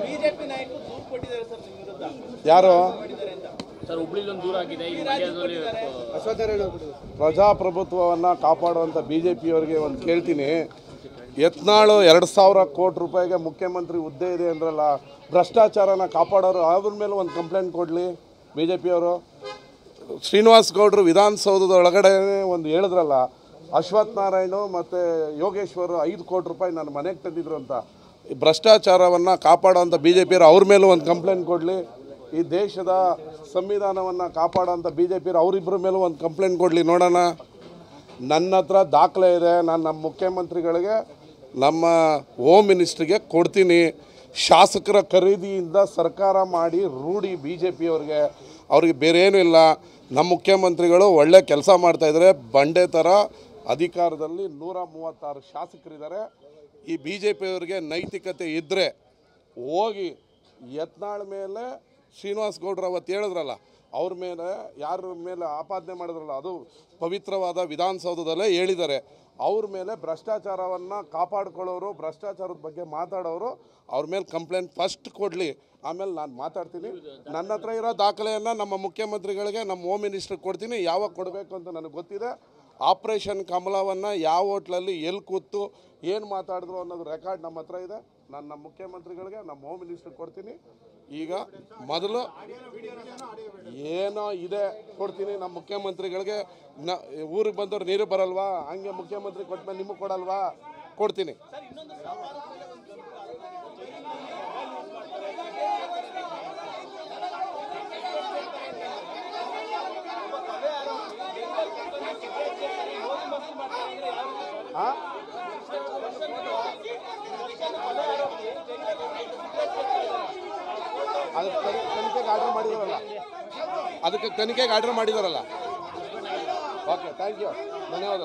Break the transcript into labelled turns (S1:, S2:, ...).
S1: BJP ನಾಯಕರು ದೂರು ಕೊಟ್ಟಿದ್ದಾರೆ ಸರ್ ನಿಮ್ಮ ವಿರುದ್ಧ.
S2: ಯಾರು
S3: ಸರ್ ಹುಬ್ಳಿಲಿ ಒಂದು ದೂರ ಆಗಿದೆ.
S2: ಪ್ರಜಾಪ್ರಭುತ್ವವನ್ನು ಕಾಪಾಡುವಂಥ BJP-ಯವರಿಗೆ ಒಂದು ಕೇಳ್ತೀನಿ. ಯತ್ನಾಳು 2,000 ಕೋಟಿ ರೂಪಾಯಿಗೆ ಮುಖ್ಯಮಂತ್ರಿ ಹುದ್ದೆ ಇದೆ ಅಂದ್ರಲ್ಲ, ಭ್ರಷ್ಟಾಚಾರನ ಕಾಪಾಡೋರು ಅವ್ರ ಮೇಲೆ ಒಂದು ಕಂಪ್ಲೇಂಟ್ ಕೊಡಲಿ BJP-ಯವರು. ಶ್ರೀನಿವಾಸ್ ಗೌಡರು ವಿಧಾನಸೌಧದ ಒಳಗಡೆ ಒಂದು ಹೇಳಿದ್ರಲ್ಲ, ಅಶ್ವಥ್ ನಾರಾಯಣ ಮತ್ತು ಯೋಗೇಶ್ವರ್ 5 ಕೋಟಿ ರೂಪಾಯಿ ನನ್ನ ಮನೆಗೆ ತಂದಿದ್ರು ಅಂತ. ಭ್ರಷ್ಟಾಚಾರವನ್ನು ಕಾಪಾಡೋವಂಥ BJP-ಯವರು ಅವ್ರ ಮೇಲೂ ಒಂದು ಕಂಪ್ಲೇಂಟ್ ಕೊಡಲಿ. ಈ ದೇಶದ ಸಂವಿಧಾನವನ್ನು ಕಾಪಾಡೋಂಥ BJP-ಯವರು ಅವರಿಬ್ಬರ ಮೇಲೂ ಒಂದು ಕಂಪ್ಲೇಂಟ್ ಕೊಡಲಿ, ನೋಡೋಣ. ನನ್ನ ಹತ್ರ ದಾಖಲೆ ಇದೆ, ನಾನು ನಮ್ಮ ಮುಖ್ಯಮಂತ್ರಿಗಳಿಗೆ ನಮ್ಮ ಹೋಮ್ ಮಿನಿಸ್ಟ್ರಿಗೆ ಕೊಡ್ತೀನಿ. ಶಾಸಕರ ಖರೀದಿಯಿಂದ ಸರ್ಕಾರ ಮಾಡಿ ರೂಢಿ BJP-ಯವ್ರಿಗೆ, ಅವ್ರಿಗೆ ಬೇರೆ ಏನೂ ಇಲ್ಲ. ನಮ್ಮ ಮುಖ್ಯಮಂತ್ರಿಗಳು ಒಳ್ಳೆ ಕೆಲಸ ಮಾಡ್ತಾಯಿದ್ದಾರೆ. ಬಂಡೆ ಥರ ಅಧಿಕಾರದಲ್ಲಿ 136 ಶಾಸಕರಿದ್ದಾರೆ. ಈ BJP-ಯವ್ರಿಗೆ ನೈತಿಕತೆ ಇದ್ದರೆ ಹೋಗಿ ಯತ್ನಾಳ್ ಮೇಲೆ ಶ್ರೀನಿವಾಸ್ ಗೌಡ್ರು ಅವತ್ತು ಹೇಳಿದ್ರಲ್ಲ, ಅವ್ರ ಮೇಲೆ ಯಾರ ಮೇಲೆ ಆಪಾದನೆ ಮಾಡಿದ್ರಲ್ಲ, ಅದು ಪವಿತ್ರವಾದ ವಿಧಾನಸೌಧದಲ್ಲೇ ಹೇಳಿದ್ದಾರೆ. ಅವ್ರ ಮೇಲೆ ಭ್ರಷ್ಟಾಚಾರವನ್ನು ಕಾಪಾಡ್ಕೊಳ್ಳೋರು, ಭ್ರಷ್ಟಾಚಾರದ ಬಗ್ಗೆ ಮಾತಾಡೋರು, ಅವ್ರ ಮೇಲೆ ಕಂಪ್ಲೇಂಟ್ ಫಸ್ಟ್ ಕೊಡಲಿ, ಆಮೇಲೆ ನಾನು ಮಾತಾಡ್ತೀನಿ. ನನ್ನ ಹತ್ರ ಇರೋ ದಾಖಲೆಯನ್ನು ನಮ್ಮ ಮುಖ್ಯಮಂತ್ರಿಗಳಿಗೆ, ನಮ್ಮ ಹೋಮ್ ಮಿನಿಸ್ಟ್ರಿಗೆ ಕೊಡ್ತೀನಿ. ಯಾವಾಗ ಕೊಡಬೇಕು ಅಂತ ನನಗೆ ಗೊತ್ತಿದೆ. ಆಪ್ರೇಷನ್ ಕಮಲವನ್ನು ಯಾವ ಹೋಟ್ಲಲ್ಲಿ ಎಲ್ಲಿ ಕೂತು ಏನು ಮಾತಾಡಿದ್ರು ಅನ್ನೋದು ರೆಕಾರ್ಡ್ ನಮ್ಮ ಹತ್ರ ಇದೆ. ನಾನು ನಮ್ಮ ಮುಖ್ಯಮಂತ್ರಿಗಳಿಗೆ, ನಮ್ಮ ಹೋಮ್ ಮಿನಿಸ್ಟ್ರಿಗೆ ಕೊಡ್ತೀನಿ. ಈಗ ಮೊದಲು ಏನೋ ಇದೆ ಕೊಡ್ತೀನಿ ನಮ್ಮ ಮುಖ್ಯಮಂತ್ರಿಗಳಿಗೆ. ಊರಿಗೆ ಬಂದವ್ರು ನೀರು ಬರಲ್ವಾ, ಹಂಗೆ ಮುಖ್ಯಮಂತ್ರಿ ಕೊಟ್ಮೇಲೆ ನಿಮಗೆ ಕೊಡಲ್ವಾ, ಕೊಡ್ತೀನಿ. ಅದಕ್ಕೆ ತನಿಖೆಗೆ ಆರ್ಡರ್ ಮಾಡಿದಾರಲ್ಲ. ಓಕೆ, ಥ್ಯಾಂಕ್ ಯು, ಧನ್ಯವಾದ.